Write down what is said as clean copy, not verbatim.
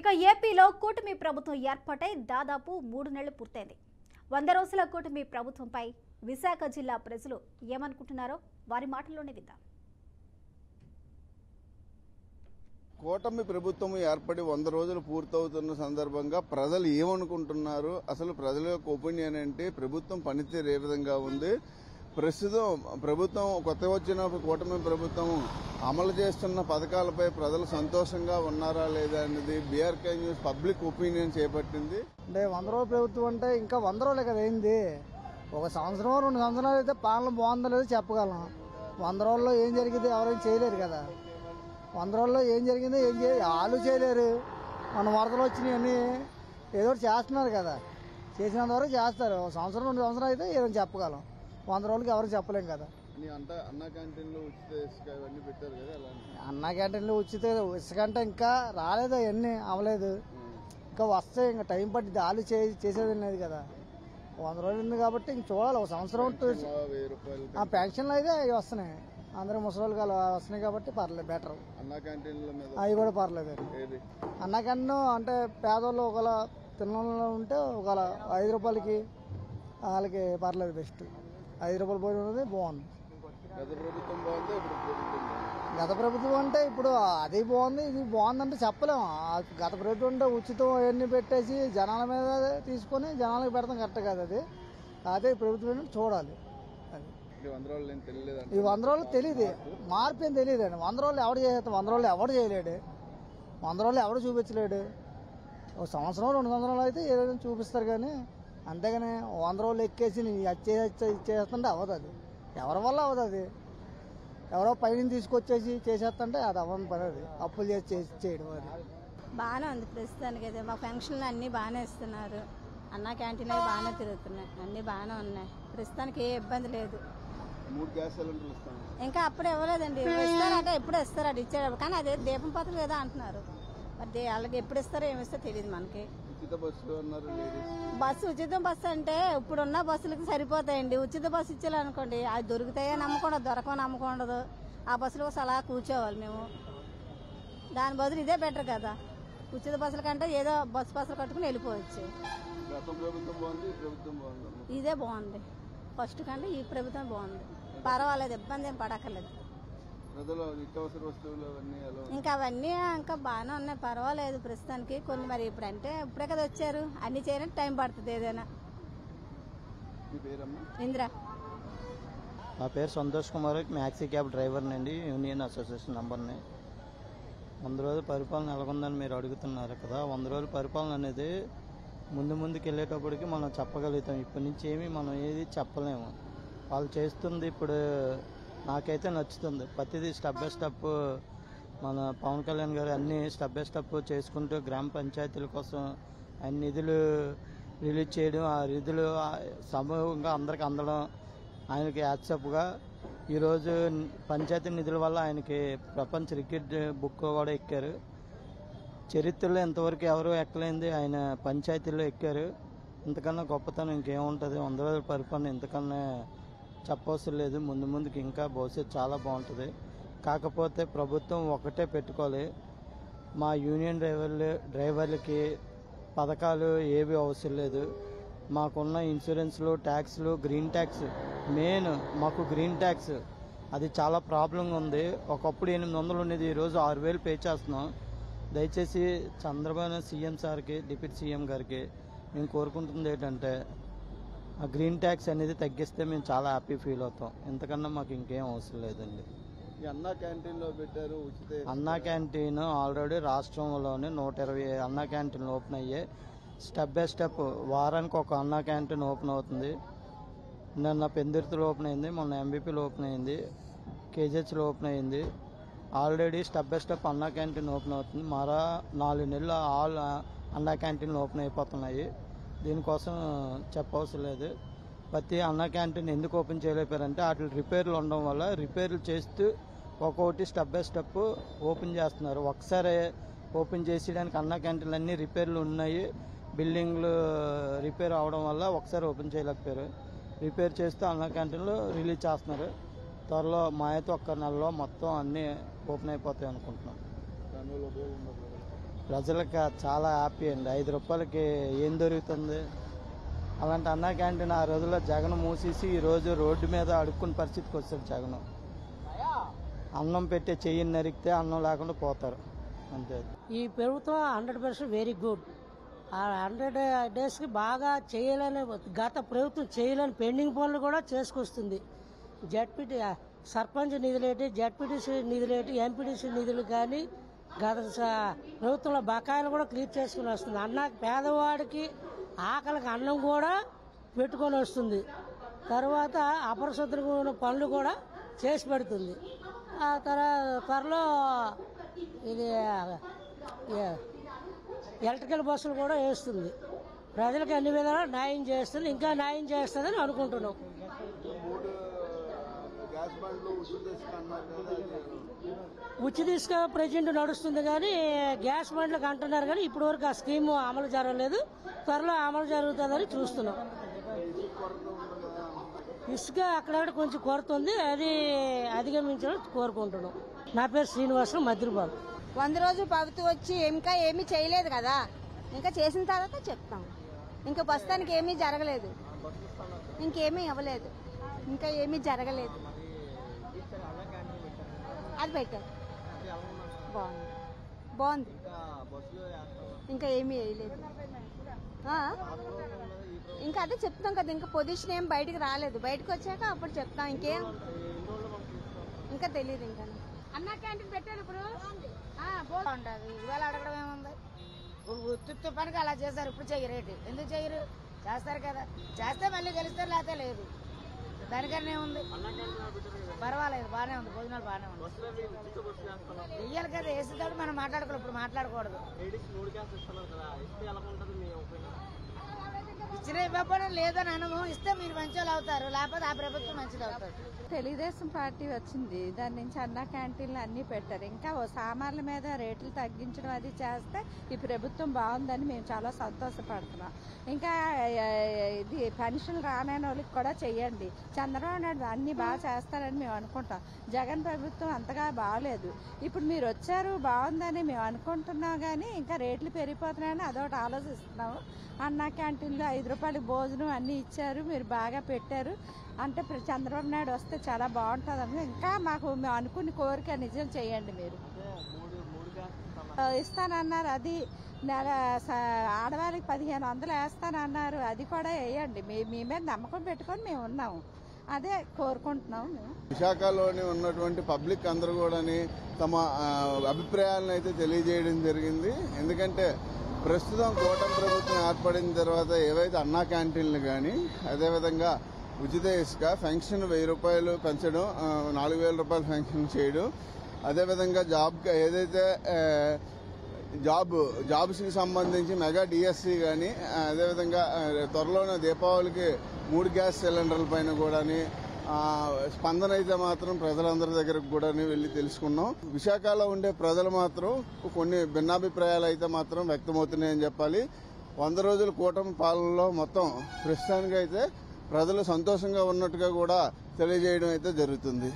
ఇక ఏపీలో కూటమి ప్రభుత్వం ఏర్పాటై దాదాపు 3 నెలలు పూర్తయింది. 100 రోజుల కూటమి ప్రభుత్వంపై విశాఖ జిల్లా ప్రజలు ఏమనుకుంటున్నారో వారి మాటల్లోనే విందాం. కూటమి ప్రభుత్వం ఏర్పడి 100 రోజులు పూర్తవుతున్న సందర్భంగా ప్రజలు ఏమనుకుంటున్నారు, అసలు ప్రజల యొక్క ఒపీనియన్ ఏంటి, ప్రభుత్వం పనితీరు ఏ విధంగా ఉంది, ప్రస్తుతం ప్రభుత్వం కొత్త వచ్చిన కూటమి ప్రభుత్వం అమలు చేస్తున్న పథకాలపై ప్రజలు సంతోషంగా ఉన్నారా లేదా అనేది బీఆర్కే న్యూస్ పబ్లిక్ ఒపీనియన్ చేపట్టింది. అంటే 100 రోజుల ప్రభుత్వం అంటే ఇంకా 100 రోజులే కదా అయింది. ఒక సంవత్సరం 2 సంవత్సరాలు అయితే పాలన బాగుందో లేదో చెప్పగలం. 100 రోజుల్లో ఏం జరిగింది ఎవరైనా చేయలేరు కదా. 100 రోజుల్లో ఏం జరిగిందో వాళ్ళు చేయలేరు. మన వరదలు వచ్చినాయని ఏదో ఒకటి చేస్తున్నారు కదా, చేసినంత వరకు చేస్తారు. సంవత్సరం 2 సంవత్సరాలు అయితే ఏదైనా చెప్పగలం. 100 రోజులకి ఎవరు చెప్పలేం కదా. అన్నా క్యాంటీన్లో ఉచిత ఇసుక ఇవన్నీ పెట్టారు కదా, అన్నా క్యాంటీన్లో ఉచిత ఇసుక అంటే ఇంకా రాలేదు, అవన్నీ అవ్వలేదు, ఇంకా వస్తాయి, ఇంకా టైం పట్టింది. వాళ్ళు చేసేది లేదు కదా. 100 రోజులు ఉంది కాబట్టి ఇంక చూడాలి. ఒక సంవత్సరం 1000 రూపాయలు ఆ పెన్షన్లు అయితే అవి వస్తున్నాయి, అందరూ ముసలి అలా వస్తున్నాయి కాబట్టి పర్లేదు, బెటర్. అన్నా క్యాంటీన్ల మీద అవి కూడా పర్లేదు. అన్నా క్యాంటీన్ అంటే పేదవాళ్ళు ఒకవేళ తిన్న ఉంటే ఒకవేళ 5 రూపాయలకి వాళ్ళకి పర్లేదు, బెస్ట్. 5 రూపాయలు పోయి ఉన్నది బాగుంది. గత ప్రభుత్వం అంటే ఇప్పుడు అది బాగుంది, ఇది బాగుందంటే చెప్పలేము. గత ప్రభుత్వం అంటే ఉచితం అవన్నీ పెట్టేసి జనాల మీద తీసుకొని జనాలకు పెడతాం, కరెక్ట్ కాదు అది. అదే ప్రభుత్వం చూడాలి. అది ఈ 100 రోజులు తెలియదు, మార్పు ఏం తెలియదు అండి. 100 రోజులు ఎవడు చేస్తాం, 100 రోజులు ఎవడు చేయలేడు, 100 రోజులు ఎవడు చూపించలేడు. ఒక సంవత్సరం 2 సంవత్సరాలు అయితే ఏదైనా చూపిస్తారు కానీ, అంతేగాని 100 రోజులు ఎక్కేసి ఇచ్చేస్తుంటే అవ్వదు. అది ఎవరి వల్ల అవ్వదు. అది ఎవరో పైన తీసుకొచ్చేసి చేసేస్తుంటే అది అవ్వని పని. అది అప్పులు చేసి చేయడం అది బాగానే ఉంది ప్రస్తుతానికి. అయితే మా పెన్షన్లు అన్నీ బాగానే ఇస్తున్నారు, అన్నా క్యాంటీన్ అవి బాగానే తిరుగుతున్నాయి, అన్నీ బాగానే ఉన్నాయి. ప్రస్తుతానికి ఏ ఇబ్బంది లేదు. 3 గ్యాస్ సిలిండర్లు ఇస్తాను ఇంకా అప్పుడు ఇవ్వలేదండి, ఇస్తారంటే ఎప్పుడు ఇస్తారట, ఇచ్చేటప్పుడు. కానీ అదే దీపం పథకం ఏదో అంటున్నారు, మరి వాళ్ళకి ఎప్పుడు ఇస్తారో ఏమిస్తారో తెలియదు మనకి. బస్సు ఉచిత బస్సు అంటే ఇప్పుడున్న బస్సులకి సరిపోతాయండి. ఉచిత బస్సు ఇచ్చేయాలనుకోండి, అది దొరుకుతాయో నమ్మకం, దొరకవు నమ్మకం ఉండదు. ఆ బస్సులో అలా కూర్చోవాలి మేము. దాని బదులు ఇదే బెటర్ కదా. ఉచిత బస్సుల కంటే ఏదో బస్సులు కట్టుకుని వెళ్ళిపోవచ్చు. ఇదే బాగుంది, ఫస్ట్ కంటే ఈ ప్రభుత్వం బాగుంది, పర్వాలేదు, ఇబ్బంది ఏం పడక్కర్లేదు. ఇంకా అవన్నీ ఇంకా బాగానే ఉన్నాయి, పర్వాలేదు ప్రస్తుతానికి. కొన్ని మరి ఇప్పుడే కదా వచ్చారు, అన్ని చేయడానికి టైం పడుతుంది ఏదైనా. ఇందిరా. నా పేరు Santosh Kumar, maxi cab driver నండి, యూనియన్ అసోసియేషన్ నంబర్ని. 100 రోజుల పరిపాలన ఎలాగుందని మీరు అడుగుతున్నారు కదా. 100 రోజుల పరిపాలన అనేది ముందుకు వెళ్ళేటప్పటికి మనం చెప్పగలుగుతాం. ఇప్పటి నుంచి ఏమి మనం ఏది చెప్పలేము. వాళ్ళు చేస్తుంది ఇప్పుడు నాకైతే నచ్చుతుంది. ప్రతిదీ స్టెప్ బై స్టెప్ మన పవన్ కళ్యాణ్ గారు అన్ని స్టెప్ బై స్టెప్ చేసుకుంటూ గ్రామ పంచాయతీల కోసం ఆయన నిధులు రిలీజ్ చేయడం, ఆ నిధులు సమూహంగా అందరికి అందడం ఆయనకి యాక్సెప్ట్గా. ఈరోజు పంచాయతీ నిధుల వల్ల ఆయనకి ప్రపంచ రికార్డ్ బుక్ కూడా ఎక్కారు. చరిత్రలో ఇంతవరకు ఎవరు ఎక్కలేంది ఆయన పంచాయతీల్లో ఎక్కారు. ఇంతకన్నా గొప్పతనం ఇంకేముంటుంది. 100 రోజుల పరిపాలన ఇంతకన్నా చెప్పవసరం లేదు. ముందుకి ఇంకా భవిష్యత్తు చాలా బాగుంటుంది. కాకపోతే ప్రభుత్వం ఒకటే పెట్టుకోవాలి, మా యూనియన్ డ్రైవర్లకి పథకాలు ఏవి అవసరం లేదు. మాకున్న ఇన్సూరెన్స్లు, ట్యాక్స్లు, గ్రీన్ ట్యాక్స్ మెయిన్. మాకు గ్రీన్ ట్యాక్స్ అది చాలా ప్రాబ్లంగా ఉంది. ఒకప్పుడు 800 ఉండేది, ఈరోజు 6000 పే చేస్తున్నాం. దయచేసి చంద్రబాబు సీఎం సార్కి, డిప్యూటీ సీఎం గారికి మేము కోరుకుంటుంది ఏంటంటే ఆ గ్రీన్ ట్యాక్స్ అనేది తగ్గిస్తే మేము చాలా హ్యాపీ ఫీల్ అవుతాం. ఇంతకన్నా మాకు ఇంకేం అవసరం లేదండి. అన్నా క్యాంటీన్లో పెట్టారు ఉచిత. అన్నా క్యాంటీన్ ఆల్రెడీ రాష్ట్రంలోనే 120 అన్నా క్యాంటీన్లు ఓపెన్ అయ్యాయి. స్టెప్ బై స్టెప్ వారానికి ఒక అన్నా క్యాంటీన్ ఓపెన్ అవుతుంది. నిన్న పెందుర్తిలో ఓపెన్ అయింది, మొన్న ఎంబీపీలో ఓపెన్ అయింది, కేజీహెచ్లో ఓపెన్ అయింది. ఆల్రెడీ స్టెప్ బై స్టెప్ అన్నా క్యాంటీన్ ఓపెన్ అవుతుంది. మరో 4 నెలలు ఆల్ అన్నా క్యాంటీన్లు ఓపెన్ అయిపోతున్నాయి. దీనికోసం చెప్పవసరం లేదు. ప్రతి అన్నా క్యాంటీన్ ఎందుకు ఓపెన్ చేయలేపారంటే వాటి రిపేర్లు ఉండడం వల్ల రిపేర్లు చేస్తూ ఒక్కొక్కటి స్టెప్ బై స్టెప్ ఓపెన్ చేస్తున్నారు. ఒకసారి ఓపెన్ చేసేయడానికి అన్నా క్యాంటీన్లు అన్నీ రిపేర్లు ఉన్నాయి. బిల్డింగ్లు రిపేర్ అవడం వల్ల ఒకసారి ఓపెన్ చేయలేకపోయారు. రిపేర్ చేస్తూ అన్నా క్యాంటీన్లు రిలీజ్ చేస్తున్నారు. త్వరలో మా అయితే ఒక్క నెలలో మొత్తం అన్నీ ఓపెన్ అయిపోతాయి అనుకుంటున్నాం. ప్రజలకు చాలా హ్యాపీ అండి. 5 రూపాయలకి ఏం దొరుకుతుంది? అలాంటి అన్నా క్యాంటీన్ ఆ రోజుల్లో జగన్ మూసేసి ఈరోజు రోడ్డు మీద అడుక్కునే పరిస్థితికి వచ్చాడు జగన్. అన్నం పెట్టే చెయ్యిని నరికితే అన్నం లేకుండా పోతారు అంతే. ఈ ప్రభుత్వం 100% వెరీ గుడ్. ఆ 100 డేస్కి బాగా చేయాలని, గత ప్రభుత్వం చేయలేని పెండింగ్ పనులు కూడా చేసుకొస్తుంది. జడ్పీటీ సర్పంచ్ నిధులేటి, జడ్పీటీసీ నిధులేటి, ఎంపీటీసీ నిధులు కానీ గత ప్రభుత్వంలో బకాయిలు కూడా క్లియర్ చేసుకుని వస్తుంది. పేదవాడికి ఆకలికి అన్నం కూడా పెట్టుకొని వస్తుంది. తర్వాత అపరిశుభ్రమైన పనులు కూడా చేసి పెడుతుంది. ఆ త్వరలో ఇది ఎలక్ట్రికల్ బస్సులు కూడా వేస్తుంది. ప్రజలకు అన్ని విధాలా న్యాయం చేస్తుంది, ఇంకా న్యాయం చేస్తుందని అనుకుంటున్నాం. ఉచిత ఇసుక ప్రెజెంట్ నడుస్తుంది కానీ గ్యాస్ బండ్లకు అంటున్నారు కానీ ఇప్పటి వరకు ఆ స్కీమ్ అమలు జరగలేదు. త్వరలో అమలు జరుగుతుందని చూస్తున్నాం. ఇసుక అక్కడక్కడ కొంచెం కొరత ఉంది, అది అధిగమించాలని కోరుకుంటున్నాం. నా పేరు శ్రీనివాసరావు, మద్దిరపాలెం. 100 రోజులు ప్రభుత్వం వచ్చి ఇంకా ఏమీ చేయలేదు కదా, ఇంకా చేసిన తర్వాత చెప్తాం. ఇంకా ప్రస్తుతానికి ఏమీ జరగలేదు, ఇంకేమీ అవ్వలేదు, ఇంకా ఏమీ జరగలేదు. అది పెట్టారు, బాగుంది. ఇంకా ఏమీ వేయలేదు. ఇంకా అదే చెప్తాం కదా, ఇంకా పొజిషన్ ఏం బయటకు రాలేదు. బయటకు వచ్చాక అప్పుడు చెప్తాం. ఇంకేం ఇంకా తెలియదు. ఇంకా అన్నా క్యాంటీన్ పెట్టారు ఇప్పుడు ఉంటుంది. ఇవాళ అడగడం ఏముంది? ఉత్తుత్తి పనికి అలా చేస్తారు. ఇప్పుడు చెయ్యరేటి, ఎందుకు చెయ్యరు? చేస్తారు కదా, చేస్తే మళ్ళీ గెలుస్తారు, లేకపోతే లేదు. దానికన్నా ఏముంది? పర్వాలేదు, బాగానే ఉంది. భోజనాలు బాగానే ఉంది. ఇయ్యాలి కదా, వేసేటప్పుడు మనం మాట్లాడుకోవాలి, ఇప్పుడు మాట్లాడకూడదు. ఇచ్చిన ఇవ్వకపోవడం లేదని అనుభవం ఇస్తే మీరు మంచోళ్ళు అవుతారు, లేకపోతే ఆ ప్రభుత్వం మంచిది అవుతారు. తెలుగుదేశం పార్టీ వచ్చింది, దాని నుంచి అన్నా క్యాంటీన్లు అన్నీ పెట్టారు. ఇంకా సామాన్ల మీద రేట్లు తగ్గించడం అది చేస్తే ఈ ప్రభుత్వం బాగుందని మేము చాలా సంతోషపడుతున్నాం. ఇంకా ఇది పెన్షన్ రానైన వాళ్ళకి కూడా చెయ్యండి. చంద్రబాబు నాయుడు అన్ని బాగా చేస్తారని మేము అనుకుంటాం. జగన్ ప్రభుత్వం అంతగా బాగలేదు. ఇప్పుడు మీరు వచ్చారు, బాగుందని మేము అనుకుంటున్నాం. కానీ ఇంకా రేట్లు పెరిగిపోతున్నాయని అదొకటి ఆలోచిస్తున్నాము. అన్నా క్యాంటీన్లో 5 రూపాయలకి భోజనం అన్నీ ఇచ్చారు, మీరు బాగా పెట్టారు అంటే చంద్రబాబు నాయుడు వస్తే చాలా బాగుంటుంది. ఇంకా మాకు మేము అనుకున్న కోరిక నిజం చేయండి. మీరు ఇస్తానన్నారు, అది నెల ఆడవాళ్ళకి 1500 వేస్తానన్నారు, అది కూడా వేయండి. మీ మీద నమ్మకం పెట్టుకొని మేము ఉన్నాము, అదే కోరుకుంటున్నాం. విశాఖలోని ఉన్నటువంటి పబ్లిక్ అందరూ కూడా తమ అభిప్రాయాలను అయితే తెలియజేయడం జరిగింది. ఎందుకంటే ప్రస్తుతం కూటమి ప్రభుత్వం ఏర్పడిన తర్వాత ఏవైతే అన్నా క్యాంటీన్లు కానీ, అదేవిధంగా ఉచిత ఇసుక పెన్షన్ 1000 రూపాయలు పెంచడం, 4000 రూపాయలు పెన్షన్ చేయడం, అదేవిధంగా ఏదైతే జాబ్స్కి సంబంధించి మెగా డిఎస్సి కానీ, అదేవిధంగా త్వరలోనే దీపావళికి 3 గ్యాస్ సిలిండర్ల పైన కూడా స్పందన అయితే మాత్రం ప్రజలందరి దగ్గరకు కూడా వెళ్లి తెలుసుకున్నాం. విశాఖలో ఉండే ప్రజలు మాత్రం కొన్ని భిన్నాభిప్రాయాలు అయితే మాత్రం వ్యక్తమవుతున్నాయని చెప్పాలి. 100 రోజుల కూటమి పాలనలో మొత్తం ప్రస్తుతానికి అయితే ప్రజలు సంతోషంగా ఉన్నట్టుగా కూడా తెలియజేయడం అయితే జరుగుతుంది.